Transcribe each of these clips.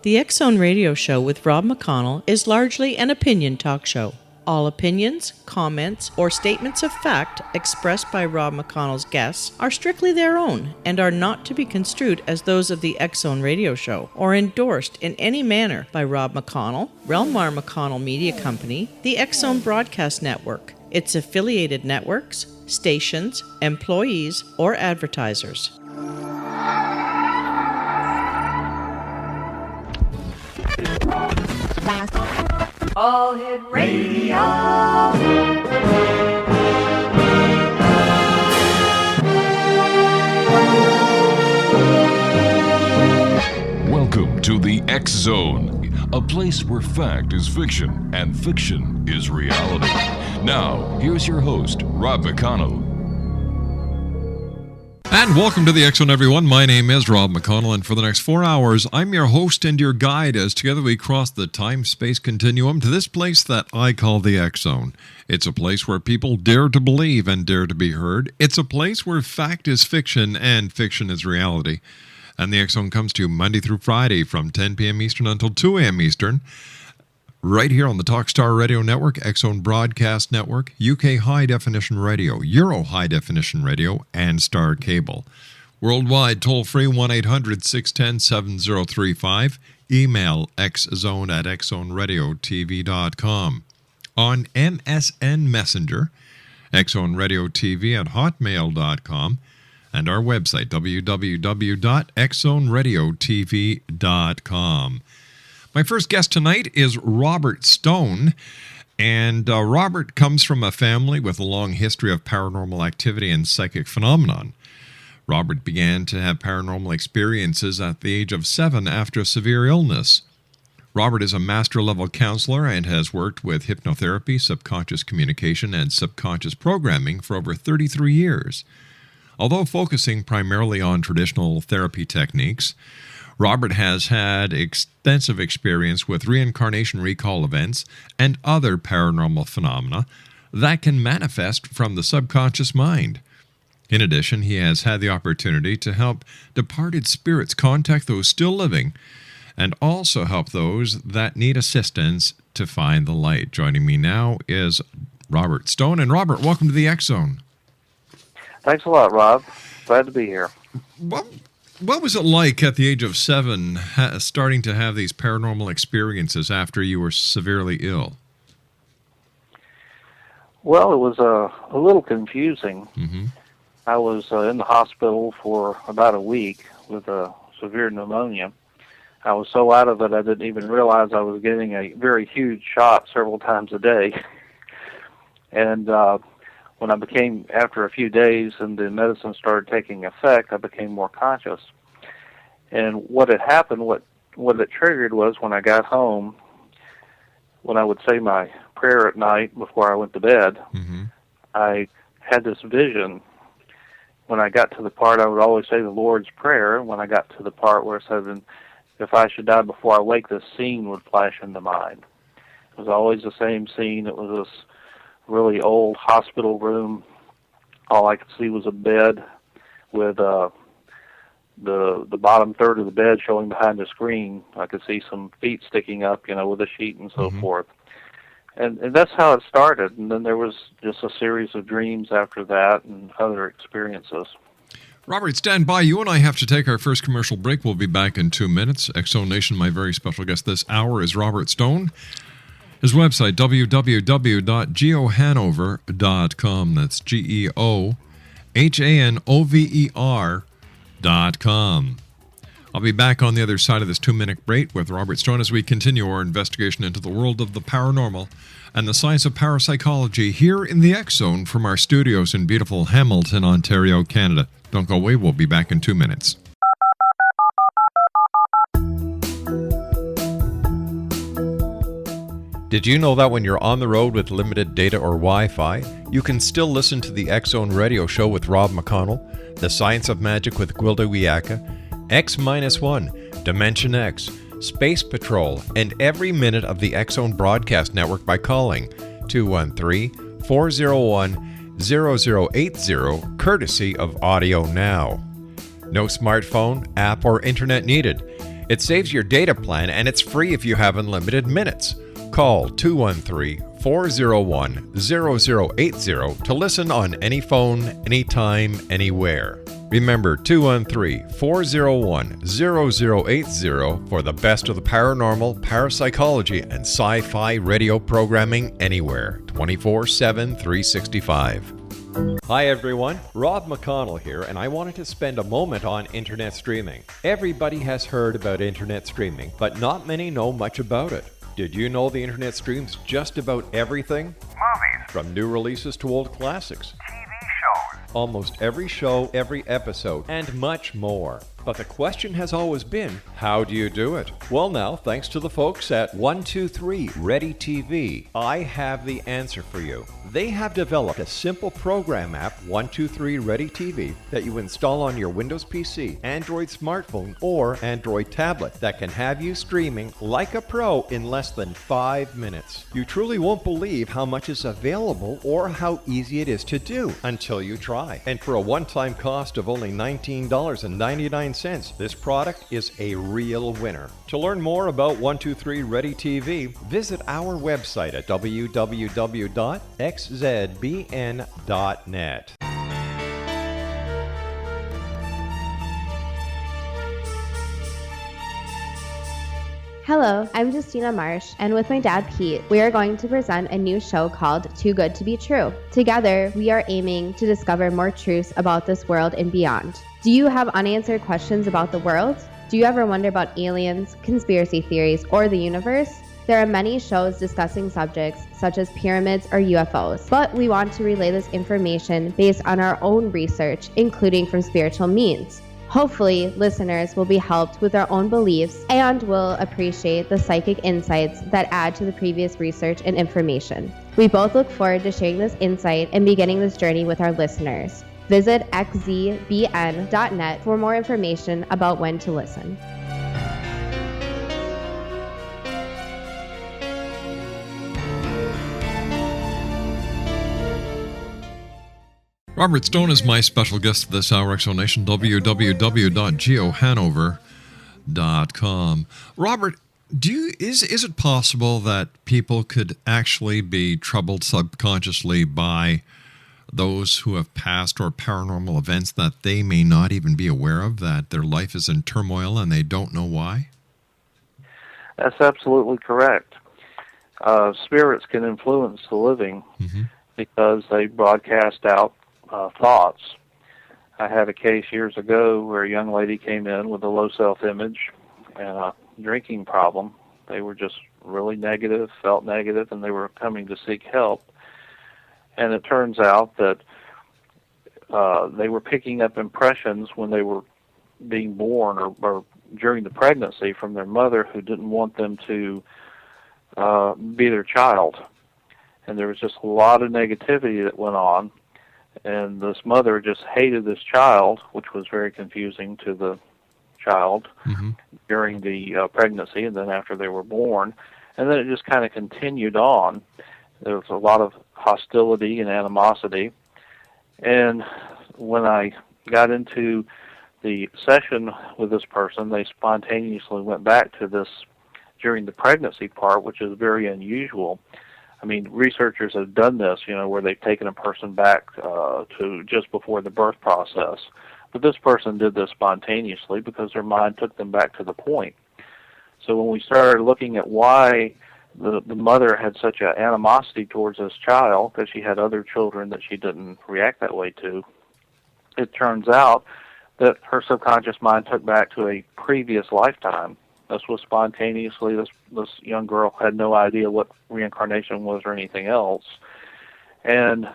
The X-Zone Radio Show with Rob McConnell is largely an opinion talk show. All opinions, comments, or statements of fact expressed by Rob McConnell's guests are strictly their own and are not to be construed as those of the X-Zone Radio Show or endorsed in any manner by Rob McConnell, Relmar McConnell Media Company, the X-Zone Broadcast Network, its affiliated networks, stations, employees, or advertisers. All Hit Radio. Welcome to the X-Zone, a place where fact is fiction and fiction is reality. Now, here's your host, Rob McConnell. And welcome to the X-Zone, everyone. My name is Rob McConnell, and for the next 4 hours, I'm your host and your guide as together we cross the time-space continuum to this place that I call the X-Zone. It's a place where people dare to believe and dare to be heard. It's a place where fact is fiction and fiction is reality. And the X-Zone comes to you Monday through Friday from 10 p.m. Eastern until 2 a.m. Eastern. Right here on the Talkstar Radio Network, X-Zone Broadcast Network, UK High Definition Radio, Euro High Definition Radio, and Star Cable. Worldwide, toll-free 1-800-610-7035. Email xzone@xzoneradiotv.com. On MSN Messenger, xzoneradiotv@hotmail.com. And our website, www.xzoneradiotv.com. My first guest tonight is Robert Stone, and Robert comes from a family with a long history of paranormal activity and psychic phenomenon. Robert began to have paranormal experiences at the age of 7 after a severe illness. Robert is a master-level counselor and has worked with hypnotherapy, subconscious communication, and subconscious programming for over 33 years. Although focusing primarily on traditional therapy techniques, Robert has had extensive experience with reincarnation recall events and other paranormal phenomena that can manifest from the subconscious mind. In addition, he has had the opportunity to help departed spirits contact those still living and also help those that need assistance to find the light. Joining me now is Robert Stone. And Robert, welcome to the X-Zone. Thanks a lot, Rob. Glad to be here. What was it like at the age of 7 starting to have these paranormal experiences after you were severely ill? Well, it was a little confusing. Mm-hmm. I was in the hospital for about a week with a severe pneumonia. I was so out of it I didn't even realize I was getting a very huge shot several times a day. And when I became, after a few days and the medicine started taking effect, I became more conscious. And what had happened, what it triggered was when I got home, when I would say my prayer at night before I went to bed, mm-hmm. I had this vision. When I got to the part, I would always say the Lord's Prayer. When I got to the part where it said, if I should die before I wake, this scene would flash into mind. It was always the same scene. It was this really old hospital room. All I could see was a bed with the bottom third of the bed showing behind the screen. I could see some feet sticking up, with a sheet and so mm-hmm. forth. And that's how it started. And then there was just a series of dreams after that and other experiences. Robert, stand by. You and I have to take our first commercial break. We'll be back in 2 minutes. X-Zone Nation, my very special guest this hour is Robert Stone. His website, www.geohanover.com. That's GeoHanover.com. I'll be back on the other side of this 2-minute break with Robert Stone as we continue our investigation into the world of the paranormal and the science of parapsychology here in the X-Zone from our studios in beautiful Hamilton, Ontario, Canada. Don't go away. We'll be back in 2 minutes. Did you know that when you're on the road with limited data or Wi-Fi, you can still listen to the X-Zone Radio Show with Rob McConnell, The Science of Magic with Gwilda Wiyaka, X-1, Dimension X, Space Patrol, and every minute of the X-Zone Broadcast Network by calling 213-401-0080, courtesy of Audio Now. No smartphone, app, or internet needed. It saves your data plan and it's free if you have unlimited minutes. Call 213-401-0080 to listen on any phone, anytime, anywhere. Remember 213-401-0080 for the best of the paranormal, parapsychology, and sci-fi radio programming anywhere, 24/7, 365. Hi everyone, Rob McConnell here, and I wanted to spend a moment on internet streaming. Everybody has heard about internet streaming, but not many know much about it. Did you know the internet streams just about everything? Movies, From new releases to old classics. TV shows, Almost every show, every episode, and much more. But the question has always been, how do you do it? Well now, thanks to the folks at 123 Ready TV, I have the answer for you. They have developed a simple program app, 123 Ready TV, that you install on your Windows PC, Android smartphone, or Android tablet that can have you streaming like a pro in less than 5 minutes. You truly won't believe how much is available or how easy it is to do until you try. And for a one-time cost of only $19.99, this product is a real winner. To learn more about 123 Ready TV, visit our website at www.xzbn.net. Hello, I'm Justina Marsh, and with my dad Pete, we are going to present a new show called Too Good to Be True. Together, we are aiming to discover more truths about this world and beyond. Do you have unanswered questions about the world? Do you ever wonder about aliens, conspiracy theories, or the universe? There are many shows discussing subjects such as pyramids or UFOs, but we want to relay this information based on our own research, including from spiritual means. Hopefully, listeners will be helped with their own beliefs and will appreciate the psychic insights that add to the previous research and information. We both look forward to sharing this insight and beginning this journey with our listeners. Visit xzbn.net for more information about when to listen. Robert Stone is my special guest this hour, Exonation, www.geohanover.com. Robert, is it possible that people could actually be troubled subconsciously by those who have passed or paranormal events that they may not even be aware of, that their life is in turmoil and they don't know why? That's absolutely correct. Spirits can influence the living because they broadcast out thoughts. I had a case years ago where a young lady came in with a low self-image and a drinking problem. They were just really negative, felt negative, and they were coming to seek help. And it turns out that they were picking up impressions when they were being born or during the pregnancy from their mother, who didn't want them to be their child. And there was just a lot of negativity that went on. And this mother just hated this child, which was very confusing to the child during the pregnancy and then after they were born. And then it just kind of continued on. There was a lot of hostility and animosity. And when I got into the session with this person, they spontaneously went back to this during the pregnancy part, which is very unusual. I mean, researchers have done this, where they've taken a person back to just before the birth process. But this person did this spontaneously because their mind took them back to the point. So when we started looking at why the mother had such an animosity towards this child, because she had other children that she didn't react that way to, it turns out that her subconscious mind took back to a previous lifetime. This was spontaneously. This young girl had no idea what reincarnation was or anything else. And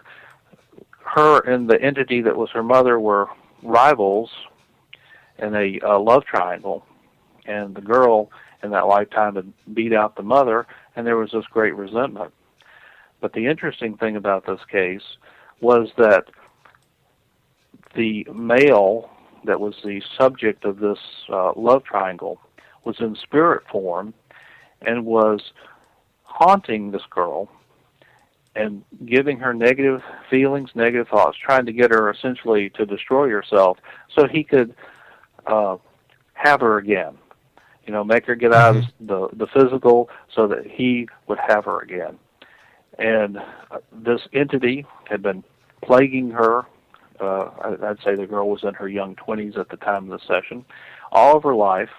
her and the entity that was her mother were rivals in a love triangle. And the girl in that lifetime had beat out the mother, and there was this great resentment. But the interesting thing about this case was that the male that was the subject of this love triangle was in spirit form and was haunting this girl and giving her negative feelings, negative thoughts, trying to get her essentially to destroy herself so he could have her again. Make her get out of the physical so that he would have her again. And this entity had been plaguing her. I'd say the girl was in her young 20s at the time of the session, all of her life.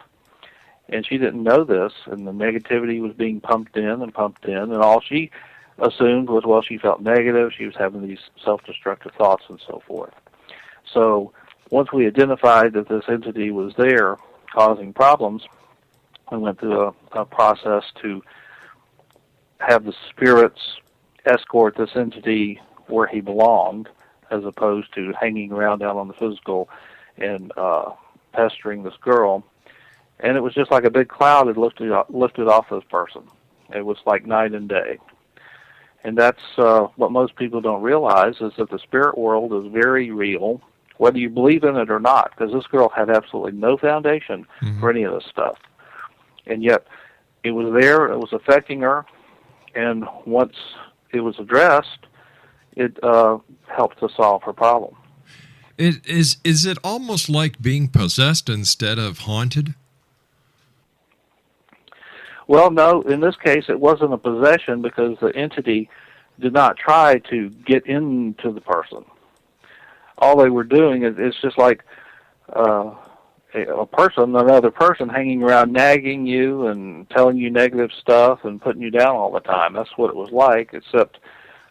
And she didn't know this, and the negativity was being pumped in, and all she assumed was, well, she felt negative, she was having these self-destructive thoughts and so forth. So once we identified that this entity was there causing problems, we went through a process to have the spirits escort this entity where he belonged, as opposed to hanging around down on the physical and pestering this girl. And it was just like a big cloud had lifted off this person. It was like night and day. And that's what most people don't realize, is that the spirit world is very real, whether you believe in it or not, because this girl had absolutely no foundation for any of this stuff. And yet it was there, it was affecting her, and once it was addressed, it helped to solve her problem. Is it almost like being possessed instead of haunted? Well, no, in this case it wasn't a possession, because the entity did not try to get into the person. All they were doing is, it's just like another person hanging around nagging you and telling you negative stuff and putting you down all the time. That's what it was like, except,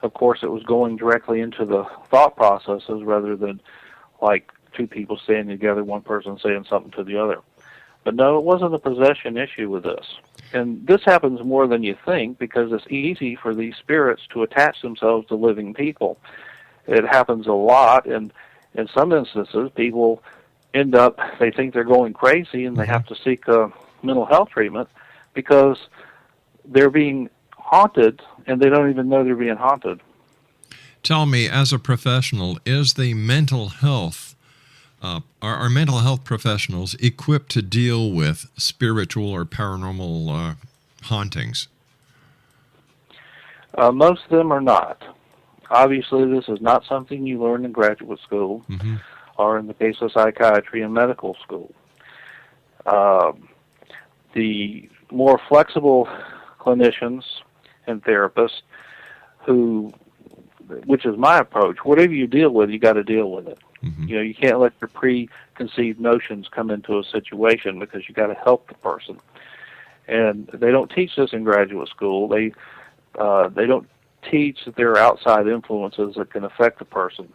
of course, it was going directly into the thought processes rather than like two people standing together, one person saying something to the other. But no, it wasn't a possession issue with this. And this happens more than you think, because it's easy for these spirits to attach themselves to living people. It happens a lot, and in some instances, people end up, they think they're going crazy, and they have to seek mental health treatment because they're being haunted, and they don't even know they're being haunted. Tell me, as a professional, is the mental health are mental health professionals equipped to deal with spiritual or paranormal hauntings? Most of them are not. Obviously, this is not something you learn in graduate school, or in the case of psychiatry in medical school. The more flexible clinicians and therapists which is my approach, whatever you deal with, you got to deal with it. You can't let your preconceived notions come into a situation, because you got to help the person. And they don't teach this in graduate school. They don't teach that there are outside influences that can affect the person.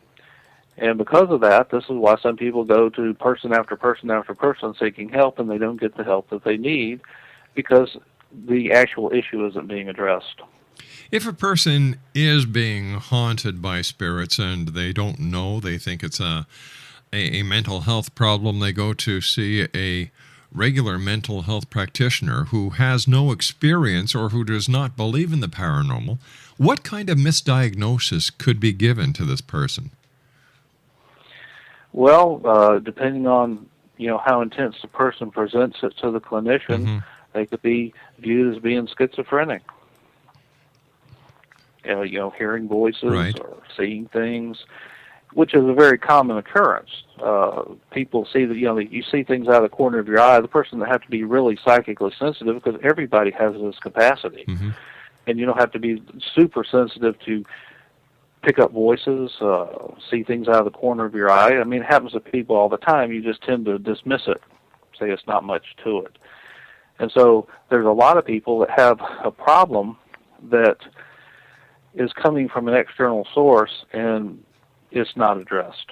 And because of that, this is why some people go to person after person after person seeking help, and they don't get the help that they need, because the actual issue isn't being addressed. If a person is being haunted by spirits and they don't know, they think it's a mental health problem, they go to see a regular mental health practitioner who has no experience or who does not believe in the paranormal, what kind of misdiagnosis could be given to this person? Well, depending on how intense the person presents it to the clinician, they could be viewed as being schizophrenic. Hearing voices or seeing things, which is a very common occurrence. People see that, you see things out of the corner of your eye. The person that have to be really psychically sensitive, because everybody has this capacity. And you don't have to be super sensitive to pick up voices, see things out of the corner of your eye. I mean, it happens to people all the time. You just tend to dismiss it, say it's not much to it. And so there's a lot of people that have a problem that is coming from an external source, and it's not addressed.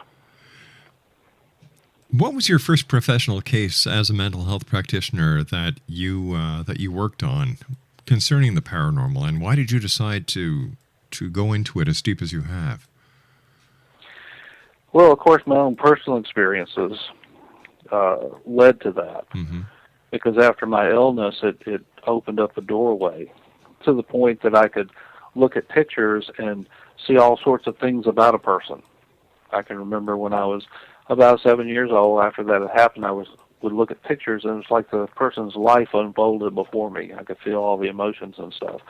What was your first professional case as a mental health practitioner that you worked on concerning the paranormal, and why did you decide to go into it as deep as you have? Well, of course, my own personal experiences led to that. Because after my illness, it opened up a doorway to the point that I could look at pictures and see all sorts of things about a person. I can remember when I was about 7 years old, after that had happened, I would look at pictures, and it was like the person's life unfolded before me. I could feel all the emotions and stuff.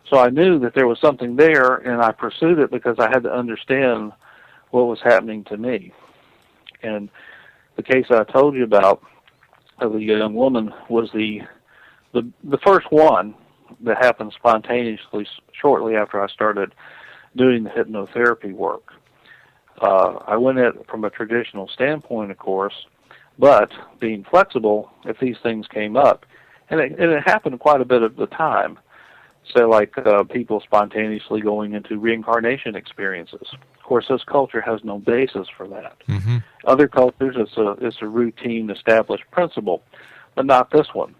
So I knew that there was something there, and I pursued it because I had to understand what was happening to me. And the case I told you about of the young woman was the first one that happened spontaneously shortly after I started doing the hypnotherapy work. I went at it from a traditional standpoint, of course, but being flexible if these things came up. And it happened quite a bit of the time. So like people spontaneously going into reincarnation experiences. Of course, this culture has no basis for that. Mm-hmm. Other cultures, it's a routine, established principle, but not this one.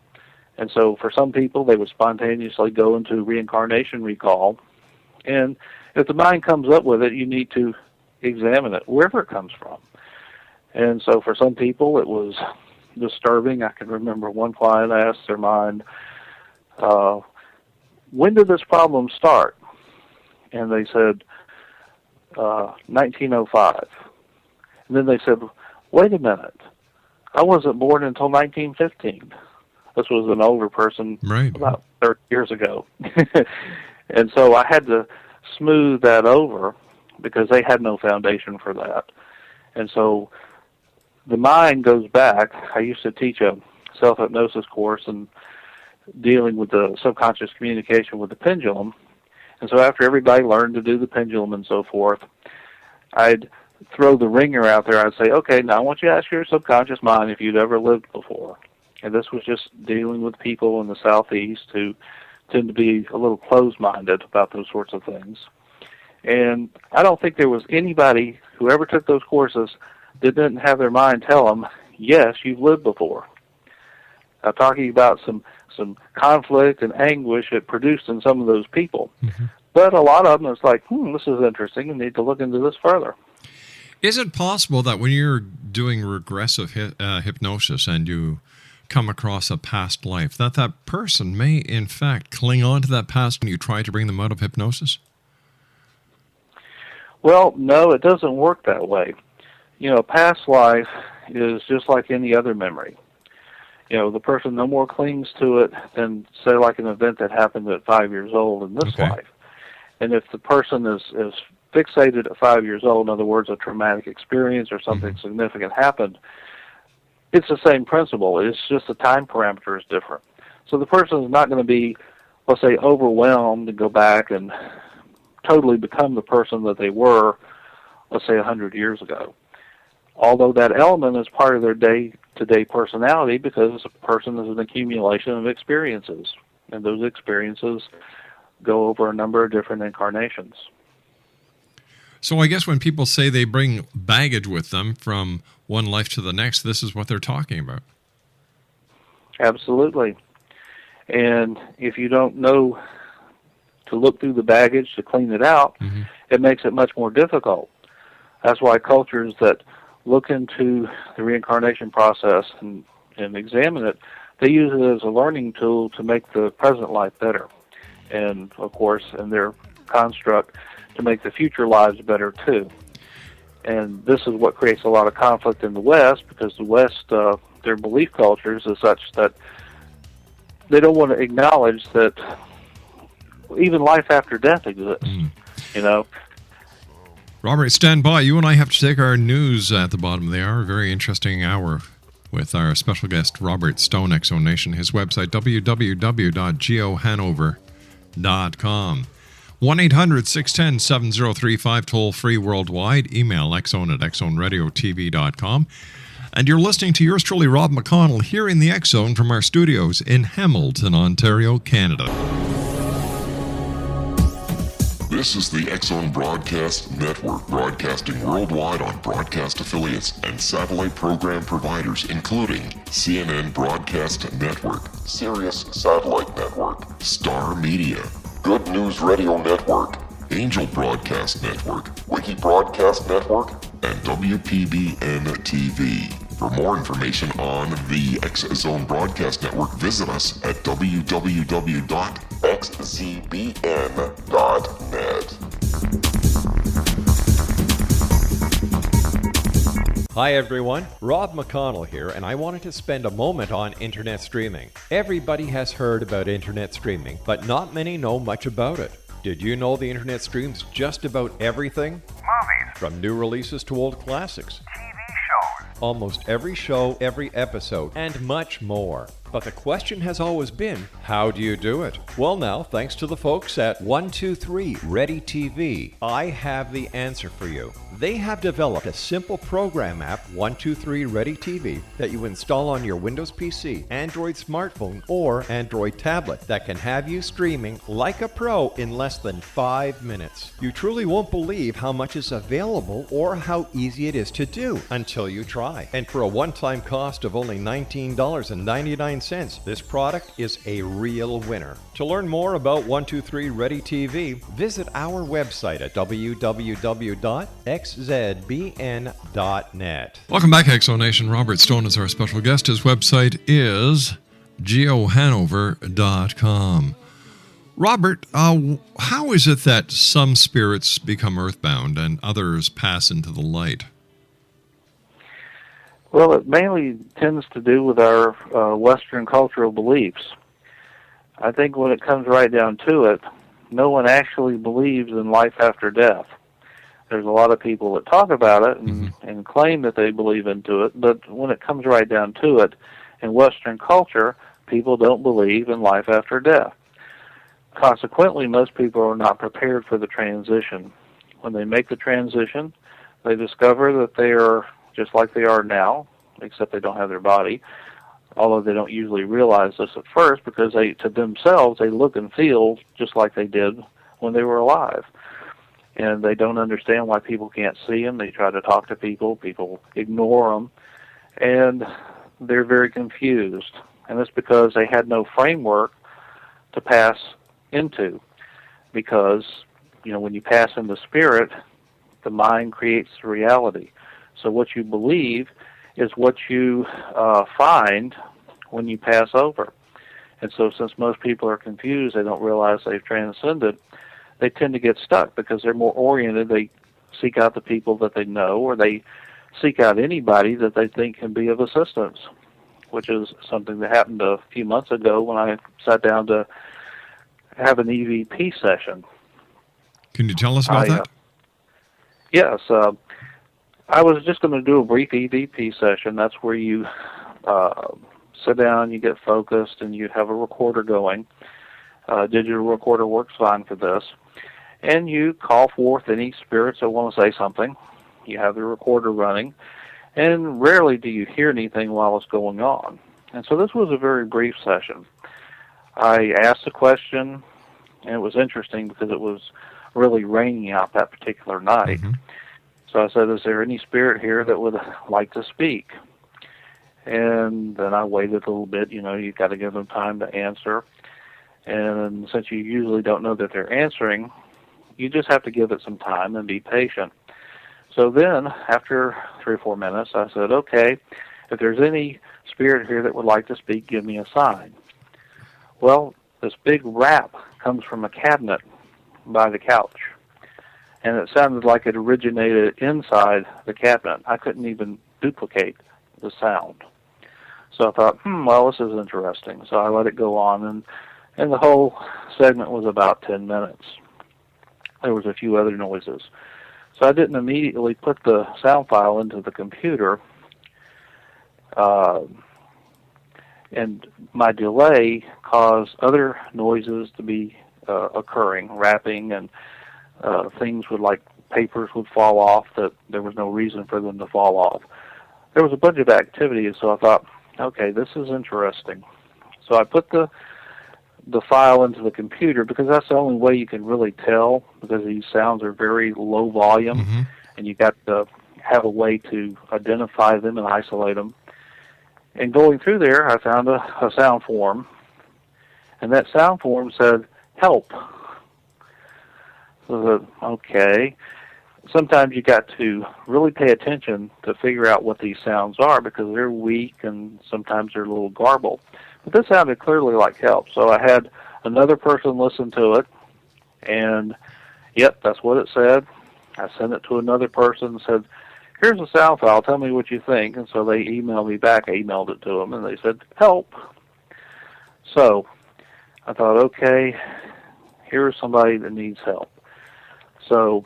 And so for some people, they would spontaneously go into reincarnation recall. And if the mind comes up with it, you need to examine it, wherever it comes from. And so for some people, it was disturbing. I can remember one client asked their mind, when did this problem start? And they said, 1905. And then they said, wait a minute, I wasn't born until 1915. This was an older person, right, about 30 years ago. And so I had to smooth that over because they had no foundation for that. And so the mind goes back. I used to teach a self-hypnosis course and dealing with the subconscious communication with the pendulum. And so after everybody learned to do the pendulum and so forth, I'd throw the ringer out there. I'd say, okay, now I want you to ask your subconscious mind if you'd ever lived before. And this was just dealing with people in the Southeast who tend to be a little closed-minded about those sorts of things. And I don't think there was anybody who ever took those courses that didn't have their mind tell them, yes, you've lived before. I'm talking about some conflict and anguish it produced in some of those people. Mm-hmm. But a lot of them, it's like, this is interesting. I need to look into this further. Is it possible that when you're doing regressive hypnosis and you come across a past life, that person may, in fact, cling on to that past when you try to bring them out of hypnosis? Well, no, it doesn't work that way. Past life is just like any other memory. The person no more clings to it than, say, like an event that happened at 5 years old in this life. And if the person is fixated at 5 years old, in other words, a traumatic experience or something significant happened, it's the same principle. It's just the time parameter is different. So the person is not going to be, let's say, overwhelmed to go back and totally become the person that they were, let's say, 100 years ago. Although that element is part of their day-to-day personality because a person is an accumulation of experiences, and those experiences go over a number of different incarnations. So I guess when people say they bring baggage with them from one life to the next, this is what they're talking about. Absolutely. And if you don't know to look through the baggage to clean it out, it makes it much more difficult. That's why cultures that look into the reincarnation process and examine it, they use it as a learning tool to make the present life better. And, of course, in their construct, to make the future lives better, too. And this is what creates a lot of conflict in the West, because the West, their belief cultures is such that they don't want to acknowledge that even life after death exists, Robert, stand by. You and I have to take our news at the bottom of the hour. Very interesting hour with our special guest, Robert Stone, Exonation. His website, www.geohanover.com. 1-800-610-7035, toll free worldwide. Email exxon@exxonradiotv.com. And you're listening to yours truly, Rob McConnell, here in the X Zone from our studios in Hamilton, Ontario, Canada. This is the X Zone Broadcast Network, broadcasting worldwide on broadcast affiliates and satellite program providers, including CNN Broadcast Network, Sirius Satellite Network, Star Media, Good News Radio Network, Angel Broadcast Network, Wiki Broadcast Network, and WPBN TV. For more information on the X Zone Broadcast Network, visit us at www.xzbn.net. Hi everyone, Rob McConnell here, and I wanted to spend a moment on internet streaming. Everybody has heard about internet streaming, but not many know much about it. Did you know the internet streams just about everything? Movies, From new releases to old classics. TV shows, almost every show, every episode, and much more. But the question has always been, how do you do it? Well now, thanks to the folks at 123 Ready TV, I have the answer for you. They have developed a simple program app, 123 Ready TV, that you install on your Windows PC, Android smartphone, or Android tablet that can have you streaming like a pro in less than 5 minutes. You truly won't believe how much is available or how easy it is to do until you try. And for a one-time cost of only $19.99, this product is a real winner. To learn more about 123 Ready TV, visit our website at www.xzbn.net. Welcome back, Exonation. Robert Stone is our special guest. His website is geohanover.com. Robert, how is it that some spirits become earthbound and others pass into the light? Well, it mainly tends to do with our Western cultural beliefs. I think when it comes right down to it, no one actually believes in life after death. There's a lot of people that talk about it and claim that they believe into it, but when it comes right down to it, in Western culture, people don't believe in life after death. Consequently, most people are not prepared for the transition. When they make the transition, they discover that they are just like they are now, except they don't have their body, although they don't usually realize this at first because to themselves, they look and feel just like they did when they were alive. And they don't understand why people can't see them. They try to talk to people. People ignore them. And they're very confused. And it's because they had no framework to pass into. Because, when you pass into spirit, the mind creates the reality. So what you believe is what you find when you pass over. And so since most people are confused, they don't realize they've transcended, they tend to get stuck because they're more oriented. They seek out the people that they know, or they seek out anybody that they think can be of assistance, which is something that happened a few months ago when I sat down to have an EVP session. Can you tell us about that? Yes. I was just going to do a brief EVP session. That's where you sit down, you get focused, and you have a recorder going. Digital recorder works fine for this. And you call forth any spirits that want to say something. You have the recorder running. And rarely do you hear anything while it's going on. And so this was a very brief session. I asked a question, and it was interesting because it was really raining out that particular night. So I said, is there any spirit here that would like to speak? And then I waited a little bit. You've got to give them time to answer. And since you usually don't know that they're answering, you just have to give it some time and be patient. So then, after 3 or 4 minutes, I said, okay, if there's any spirit here that would like to speak, give me a sign. Well, this big rap comes from a cabinet by the couch. And it sounded like it originated inside the cabinet. I couldn't even duplicate the sound. So I thought, well, this is interesting. So I let it go on, and the whole segment was about 10 minutes. There was a few other noises. So I didn't immediately put the sound file into the computer, and my delay caused other noises to be occurring, rapping, and things would, like papers would fall off that there was no reason for them to fall off. There was a bunch of activity, so I thought, okay, this is interesting. So I put the file into the computer because that's the only way you can really tell, because these sounds are very low volume, and you got to have a way to identify them and isolate them. And going through there, I found a sound form, and that sound form said, help. So okay. Sometimes you got to really pay attention to figure out what these sounds are because they're weak and sometimes they're a little garbled. But this sounded clearly like help. So I had another person listen to it, and yep, that's what it said. I sent it to another person and said, here's a sound file, tell me what you think. And so they emailed me back. I emailed it to them, and they said, help. So I thought, okay, here's somebody that needs help. So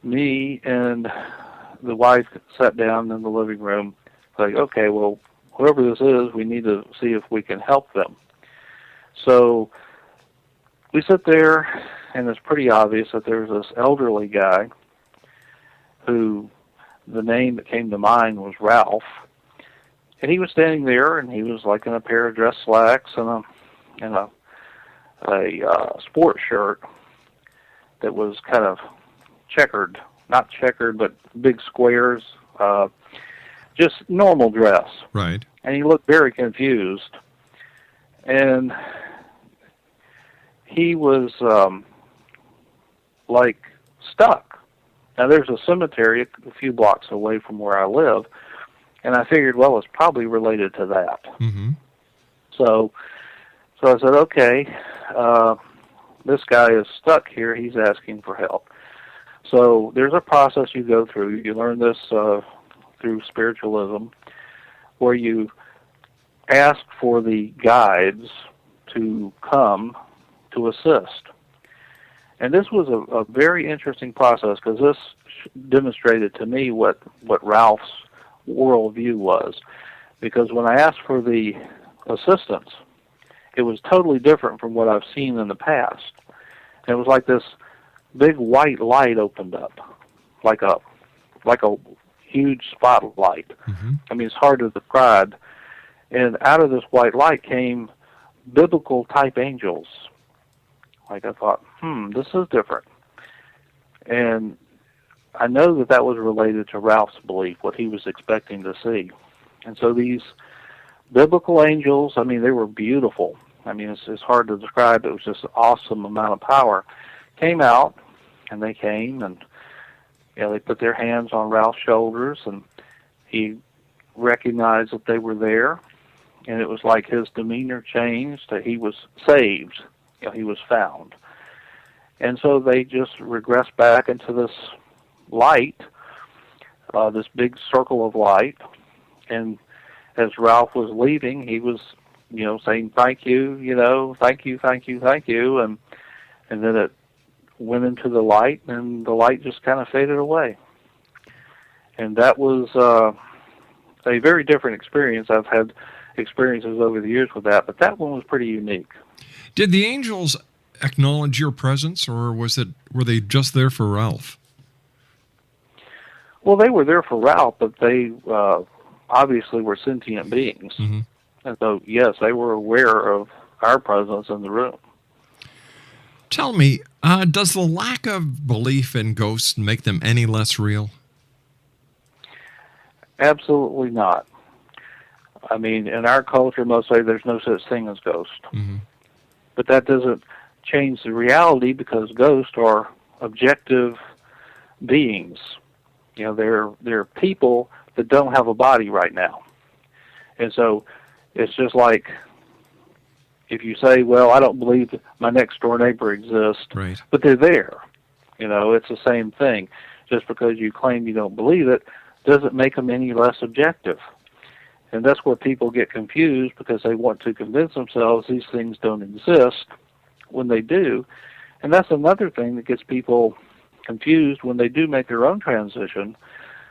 me and the wife sat down in the living room, like, okay, well, whoever this is, we need to see if we can help them. So we sit there, and it's pretty obvious that there's this elderly guy who the name that came to mind was Ralph. And he was standing there, and he was like in a pair of dress slacks and a sports shirt that was kind of checkered, not checkered, but big squares, just normal dress. Right. And he looked very confused. And he was like stuck. Now there's a cemetery a few blocks away from where I live, and I figured, well, it's probably related to that. Mm-hmm. So I said, okay, this guy is stuck here. He's asking for help. So there's a process you go through. You learn this through spiritualism, where you ask for the guides to come to assist. And this was a very interesting process, because this demonstrated to me what Ralph's worldview was. Because when I asked for the assistance, it was totally different from what I've seen in the past. And it was like this big white light opened up, like a huge spotlight. Mm-hmm. I mean, it's hard to describe. And out of this white light came biblical type angels. Like I thought, this is different. And I know that was related to Ralph's belief, what he was expecting to see. And so these biblical angels, I mean, they were beautiful. I mean, it's hard to describe. It was just an awesome amount of power. Came out, and they came, and they put their hands on Ralph's shoulders, and he recognized that they were there. And it was like his demeanor changed, that he was saved. He was found. And so they just regressed back into this light, this big circle of light. And as Ralph was leaving, he was, saying, thank you, thank you, thank you, thank you. And then it went into the light, and the light just kind of faded away. And that was a very different experience. I've had experiences over the years with that, but that one was pretty unique. Did the angels acknowledge your presence, or were they just there for Ralph? Well, they were there for Ralph, but they obviously were sentient beings. Mm-hmm. And so, yes, they were aware of our presence in the room. Tell me, does the lack of belief in ghosts make them any less real? Absolutely not. I mean, in our culture, most say there's no such thing as ghosts. Mm-hmm. But that doesn't change the reality, because ghosts are objective beings. They're people that don't have a body right now. And so it's just like if you say, well, I don't believe that my next door neighbor exists, right, but they're there. It's the same thing. Just because you claim you don't believe it doesn't make them any less objective. And that's where people get confused, because they want to convince themselves these things don't exist when they do. And that's another thing that gets people confused when they do make their own transition.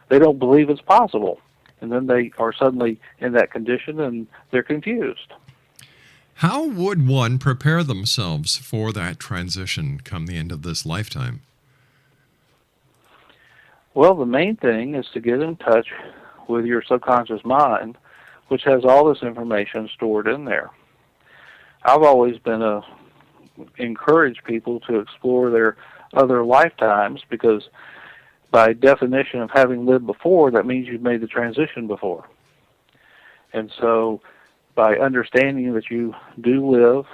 They don't believe it's possible. And then they are suddenly in that condition, and they're confused. How would one prepare themselves for that transition come the end of this lifetime? Well, the main thing is to get in touch with your subconscious mind, which has all this information stored in there. I've always been encourage people to explore their other lifetimes, because by definition of having lived before, that means you've made the transition before. And so by understanding that you do live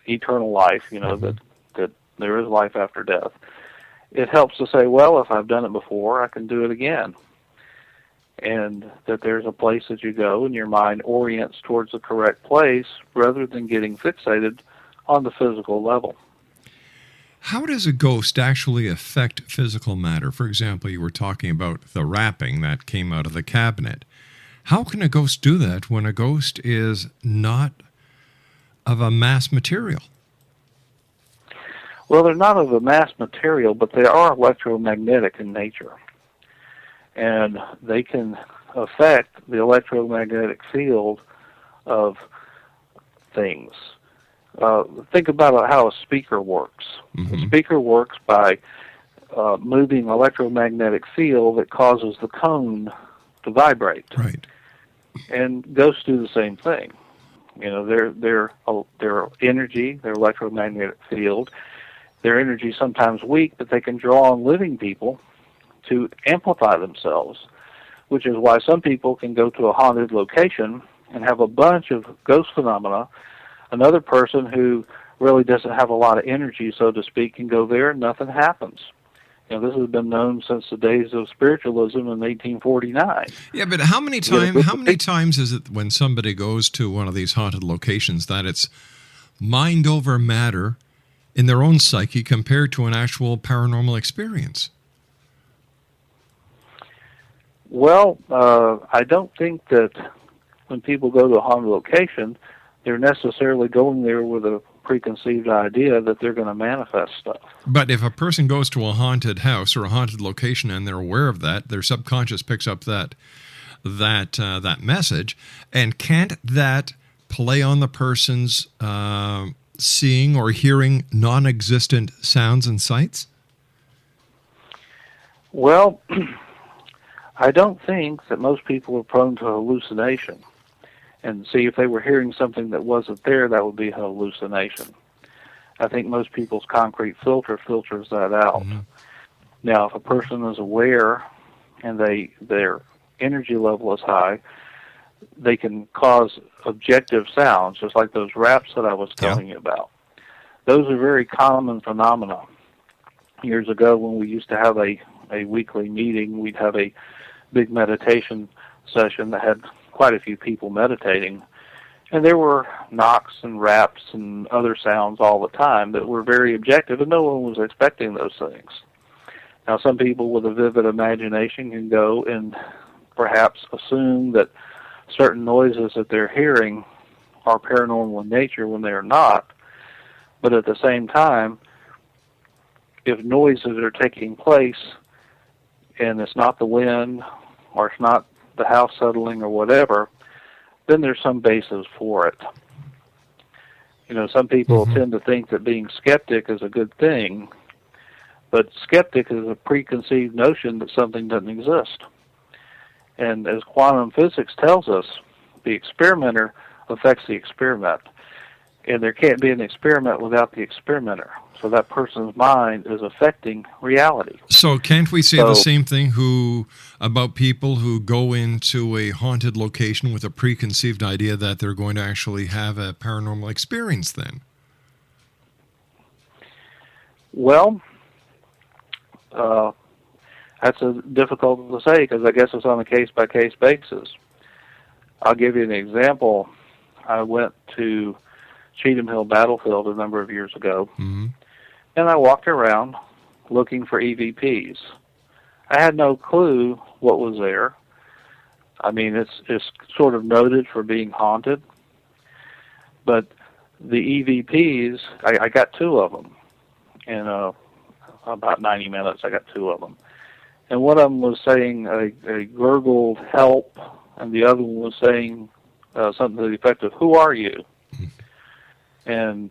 eternal life, that there is life after death, it helps to say, well, if I've done it before, I can do it again. And that there's a place that you go, and your mind orients towards the correct place rather than getting fixated on the physical level. How does a ghost actually affect physical matter? For example, you were talking about the wrapping that came out of the cabinet. How can a ghost do that when a ghost is not of a mass material? Well, they're not of a mass material, but they are electromagnetic in nature. and they can affect the electromagnetic field of things. Think about how a speaker works. Mm-hmm. The speaker works by moving electromagnetic field that causes the cone to vibrate. Right. And ghosts do the same thing. You know, their energy, their electromagnetic field, their energy is sometimes weak, but they can draw on living people to amplify themselves, which is why some people can go to a haunted location and have a bunch of ghost phenomena. Another person who really doesn't have a lot of energy, so to speak, can go there and nothing happens. You know, this has been known since the days of spiritualism in 1849. Yeah, but how many times is it when somebody goes to one of these haunted locations that it's mind over matter in their own psyche compared to an actual paranormal experience? Well, I don't think that when people go to a haunted location, they're necessarily going there with a preconceived idea that they're going to manifest stuff. But if a person goes to a haunted house or a haunted location and they're aware of that, their subconscious picks up that message, and can't that play on the person's seeing or hearing non-existent sounds and sights? Well, I don't think that most people are prone to hallucination. And see, if they were hearing something that wasn't there, that would be a hallucination. I think most people's concrete filter filters that out. Mm-hmm. Now, if a person is aware and their energy level is high, they can cause objective sounds, just like those raps that I was telling you about. Those are very common phenomena. Years ago, when we used to have a weekly meeting, we'd have a big meditation session that had quite a few people meditating, and there were knocks and raps and other sounds all the time that were very objective, and no one was expecting those things. Now, some people with a vivid imagination can go and perhaps assume that certain noises that they're hearing are paranormal in nature when they are not, but at the same time, if noises are taking place and it's not the wind or it's not the house settling or whatever, then there's some basis for it. You know, some people tend to think that being skeptic is a good thing, but skeptic is a preconceived notion that something doesn't exist. And as quantum physics tells us, the experimenter affects the experiment. And there can't be an experiment without the experimenter. So that person's mind is affecting reality. So can't we say the same thing about people who go into a haunted location with a preconceived idea that they're going to actually have a paranormal experience then? Well, that's difficult to say because I guess it's on a case-by-case basis. I'll give you an example. I went to Cheatham Hill Battlefield a number of years ago, and I walked around looking for EVPs. I had no clue what was there. I mean, it's sort of noted for being haunted, but the EVPs, I got two of them. In about 90 minutes, I got two of them. And one of them was saying a gurgled help, and the other one was saying something to the effect of, "Who are you?" And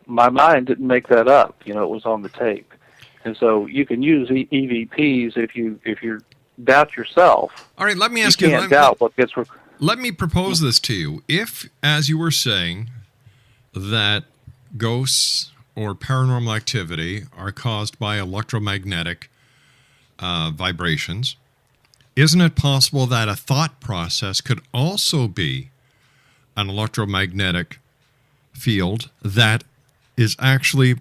my mind didn't make that up. You know, it was on the tape. And so you can use EVPs if you doubt yourself. All right, let me ask you. You can't doubt what gets. Let me propose this to you. If, as you were saying, that ghosts or paranormal activity are caused by electromagnetic vibrations, isn't it possible that a thought process could also be an electromagnetic field that is actually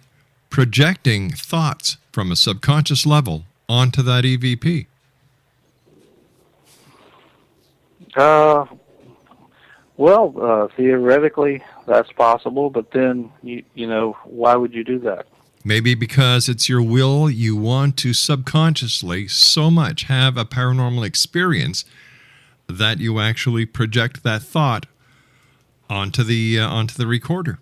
projecting thoughts from a subconscious level onto that EVP? Theoretically, that's possible, but then, you know, why would you do that? Maybe because it's your will, you want to subconsciously so much have a paranormal experience that you actually project that thought onto the recorder.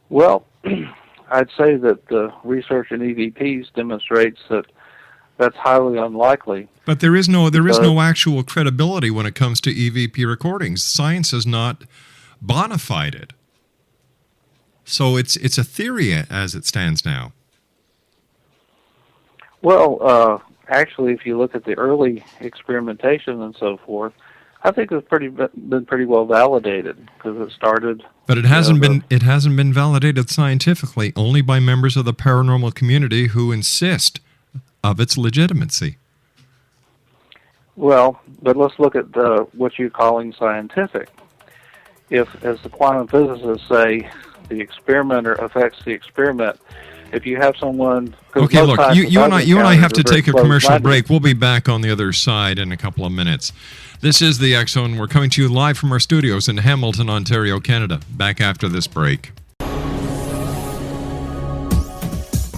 Well, I'd say that the research in EVPs demonstrates that that's highly unlikely. But there is no actual credibility when it comes to EVP recordings. Science has not bona fide it. So it's a theory as it stands now. Well, actually, if you look at the early experimentation and so forth, I think it's been pretty well validated because it started. But it hasn't been validated scientifically, only by members of the paranormal community who insist of its legitimacy. Well, but let's look at what you're calling scientific. If, as the quantum physicists say, the experimenter affects the experiment, if you have someone... Okay, look, you and I have to take a commercial break. We'll be back on the other side in a couple of minutes. This is the X Zone. We're coming to you live from our studios in Hamilton, Ontario, Canada. Back after this break.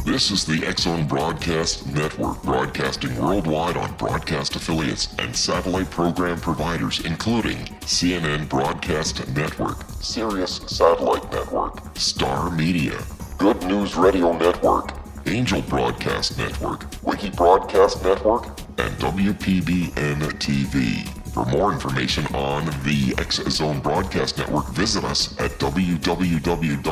This is the X Zone Broadcast Network, broadcasting worldwide on broadcast affiliates and satellite program providers, including CNN Broadcast Network, Sirius Satellite Network, Star Media, Good News Radio Network, Angel Broadcast Network, Wiki Broadcast Network, and WPBN TV. For more information on the X Zone Broadcast Network, visit us at www.xzbn.net.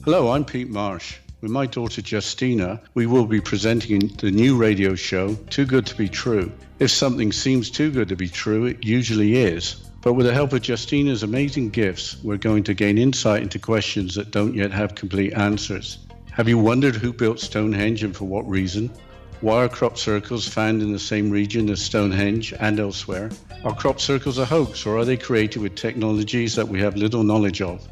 Hello, I'm Pete Marsh. With my daughter Justina, we will be presenting the new radio show, Too Good to Be True. If something seems too good to be true, it usually is. But with the help of Justina's amazing gifts, we're going to gain insight into questions that don't yet have complete answers. Have you wondered who built Stonehenge and for what reason? Why are crop circles found in the same region as Stonehenge and elsewhere? Are crop circles a hoax, or are they created with technologies that we have little knowledge of?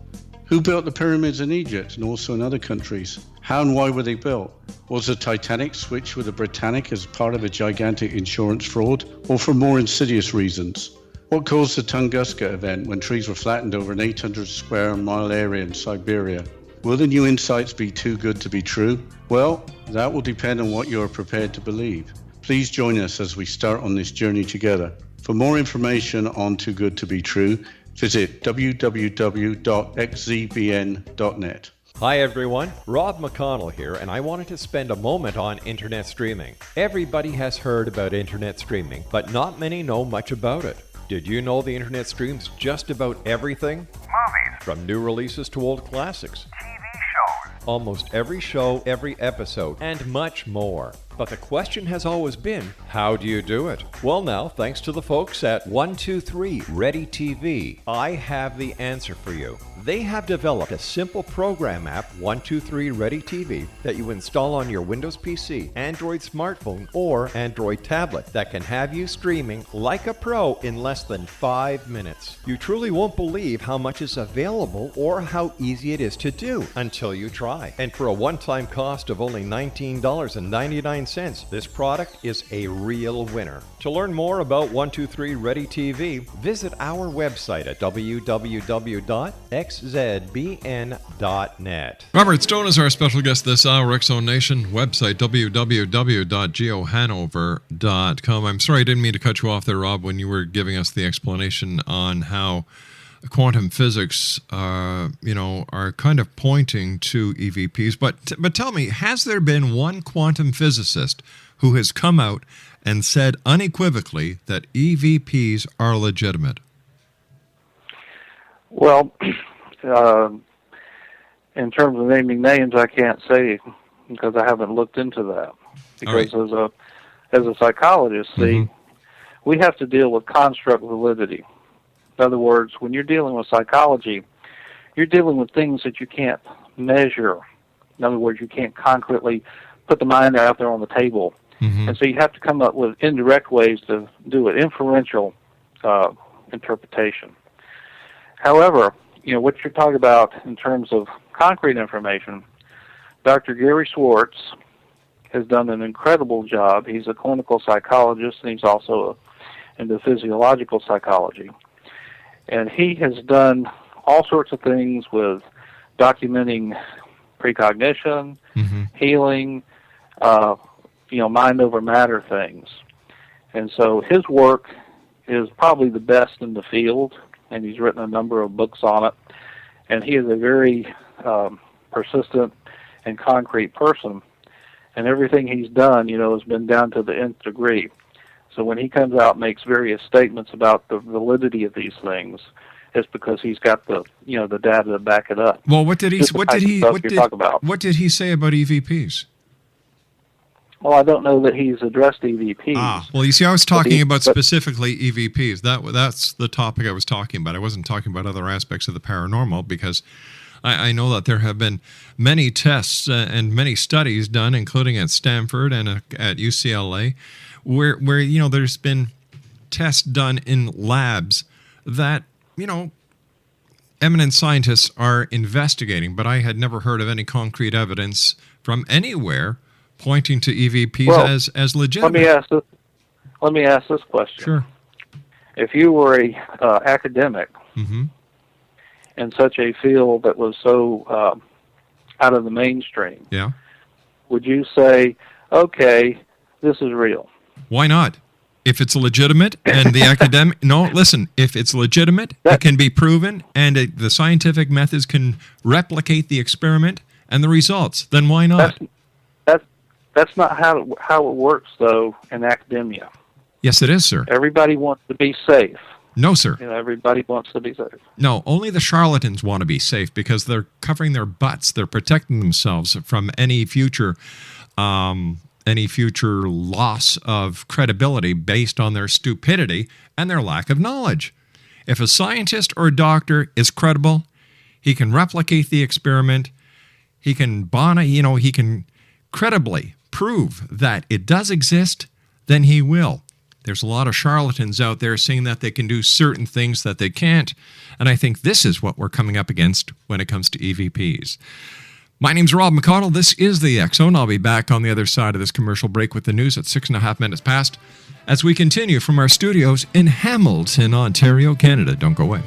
Who built the pyramids in Egypt and also in other countries? How and why were they built? Was the Titanic switched with the Britannic as part of a gigantic insurance fraud, or for more insidious reasons? What caused the Tunguska event when trees were flattened over an 800 square mile area in Siberia? Will the new insights be too good to be true? Well, that will depend on what you are prepared to believe. Please join us as we start on this journey together. For more information on Too Good to Be True, visit www.xzbn.net. Hi everyone, Rob McConnell here, and I wanted to spend a moment on internet streaming. Everybody has heard about internet streaming, but not many know much about it. Did you know the internet streams just about everything? Movies, From new releases to old classics. TV shows, Almost every show, every episode, and much more. But the question has always been, how do you do it? Well now, thanks to the folks at 123 Ready TV, I have the answer for you. They have developed a simple program app, 123 Ready TV, that you install on your Windows PC, Android smartphone, or Android tablet that can have you streaming like a pro in less than 5 minutes. You truly won't believe how much is available or how easy it is to do until you try. And for a one-time cost of only $19.99, this product is a real winner. To learn more about 123 Ready TV, visit our website at www.xzbn.net. Robert Stone is our special guest this hour. X Zone Nation website, www.geohanover.com. I'm sorry I didn't mean to cut you off there, Rob, when you were giving us the explanation on how quantum physics, are kind of pointing to EVPs. But tell me, has there been one quantum physicist who has come out and said unequivocally that EVPs are legitimate? Well, in terms of naming names, I can't say because I haven't looked into that. Because as a psychologist, see, we have to deal with construct validity. In other words, when you're dealing with psychology, you're dealing with things that you can't measure. In other words, you can't concretely put the mind out there on the table. And so you have to come up with indirect ways to do it, inferential interpretation. However, what you're talking about in terms of concrete information, Dr. Gary Schwartz has done an incredible job. He's a clinical psychologist, and he's also into physiological psychology. And he has done all sorts of things with documenting precognition, healing, mind over matter things. And so his work is probably the best in the field, and he's written a number of books on it. And he is a very persistent and concrete person, and everything he's done, has been down to the nth degree. So when he comes out and makes various statements about the validity of these things, it's because he's got the data to back it up. Well, what did he talk about? What did he say about EVPs? Well, I don't know that he's addressed EVPs. Well, you see, I was talking about specifically EVPs. That's the topic I was talking about. I wasn't talking about other aspects of the paranormal, because I know that there have been many tests and many studies done, including at Stanford and at UCLA, where there's been tests done in labs that eminent scientists are investigating, but I had never heard of any concrete evidence from anywhere pointing to EVPs as legitimate. Let me ask this question. Sure. If you were a academic in such a field that was so out of the mainstream, would you say, okay, this is real? Why not? If it's legitimate and the academic... No, listen, if it's legitimate, it can be proven, and the scientific methods can replicate the experiment and the results, then why not? That's not how it works, though, in academia. Yes, it is, sir. Everybody wants to be safe. No, sir. Everybody wants to be safe. No, only the charlatans want to be safe because they're covering their butts. They're protecting themselves from any future loss of credibility based on their stupidity and their lack of knowledge. If a scientist or a doctor is credible, he can replicate the experiment. He can he can credibly prove that it does exist, then he will. There's a lot of charlatans out there saying that they can do certain things that they can't, and I think this is what we're coming up against when it comes to EVPs. My name's Rob McConnell. This is the X-Zone. I'll be back on the other side of this commercial break with the news at 6.5 minutes past as we continue from our studios in Hamilton, Ontario, Canada. Don't go away.